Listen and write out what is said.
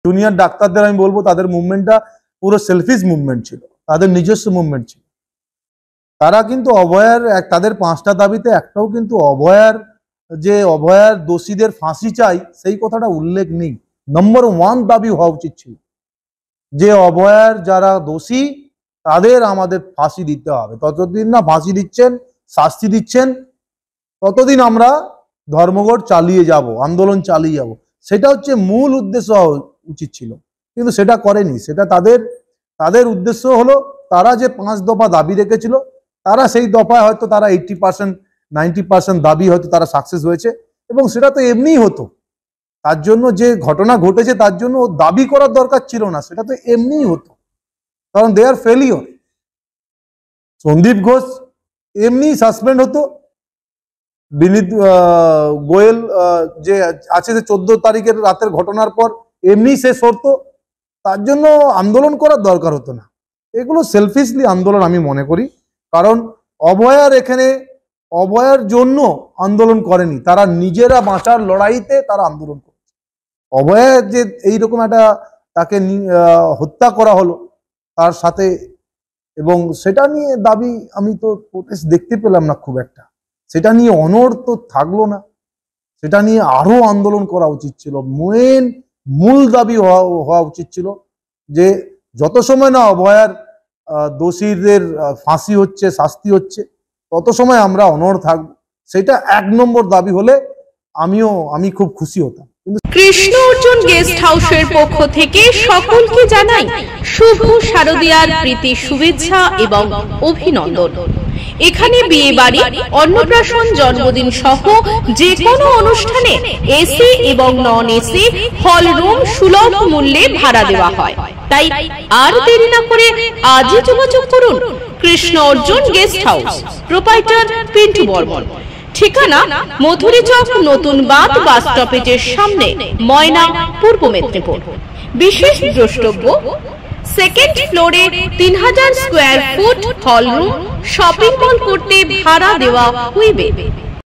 Junior ডাক্তারদের আমি বলবো তাদের মুভমেন্টটা পুরো সেলফিশ মুভমেন্ট ছিল, তাদের নিজস্ব মুভমেন্ট ছিল। তারা কিন্তু অভয়ার তাদের 5টা দাবিতে একটাও কিন্তু অভয়ার দোষীদের ফাঁসি চাই সেই কথাটা উল্লেখ নেই। নম্বর 1 দাবি হওয়া উচিত ছিল যে অভয়ার যারা দোষী তাদের আমাদের ফাঁসি দিতে হবে। ততদিন না ফাঁসি দিচ্ছেন, শাস্তি দিচ্ছেন, ততদিন আমরা ধর্মঘট চালিয়ে যাব, আন্দোলন চালিয়ে যাব। সেটা হচ্ছে মূল উদ্দেশ্য হওয়া উচিত ছিল, কিন্তু সেটা করেনি। সেটা তাদের উদ্দেশ্য হলো তারা যে 5 দফা দাবি রেখেছিল, তারা সেই দফায় হয়তো তারা 80% 90% দাবি হয়তো তারা সাকসেস হয়েছে, এবং সেটা তো এমনিই হতো। তার জন্য যে ঘটনা ঘটেছে তার জন্য দাবি করার দরকার ছিল না, সেটা তো এমনিই হতো, কারণ দে আর ফেলিওর। সন্দীপ ঘোষ এমনি সাসপেন্ড হতো, বিনীত গোয়েল যে আছে যে 14 তারিখের রাতের ঘটনার পর এমনি শেষ হতো, তার জন্য আন্দোলন করার দরকার হতো না। এগুলো সেলফিশলি আন্দোলন আমি মনে করি, কারণ অভয়ার জন্য আন্দোলন করেনি, তারা নিজেরা বাঁচার লড়াইতে তারা আন্দোলন করেছে। অভয়ার যে এইরকম একটা তাকে হত্যা করা হলো তার সাথে, এবং সেটা নিয়ে দাবি আমি তো প্রোটেস্ট দেখতে পেলাম না খুব একটা, সেটা নিয়ে অনড় তো থাকলো না, সেটা নিয়ে আরো আন্দোলন করা উচিত ছিল। মূল দাবি হওয়া উচিত ছিল যে যত সময় না অভয়ার দোষীদের ফাঁসি হচ্ছে, শাস্তি হচ্ছে, তত সময় আমরা অনড় থাকবো। সেটা 1 নম্বর দাবি হলে আমি খুব খুশি হতাম। কৃষ্ণ অর্জুন গেস্ট হাউসের পক্ষ থেকে সকলকে জানাই শুভ শারদীয়ার প্রীতি শুভেচ্ছা এবং অভিনন্দন। এখানে বিয়ে বাড়ি, অন্নপ্রাশন, জন্মদিন সহ যে কোনো অনুষ্ঠানে এসি এবং নন এসি হল রুম সুলভ মূল্যে ভাড়া দেওয়া হয়। তাই আর দেরি না করে আজই যোগাযোগ করুন Krishna Arjun guest house, proprietor Pintu Barman. ঠিকানা মধুরী চক, নতুন বাঁধ বাস স্টপেজের সামনে, ময়না, পূর্ব মেদিনীপুর। বিশেষ দ্রষ্টব্য, 2nd ফ্লোরে 3000 square foot hall room shopping mall করতে ভাড়া দেওয়া হইবে।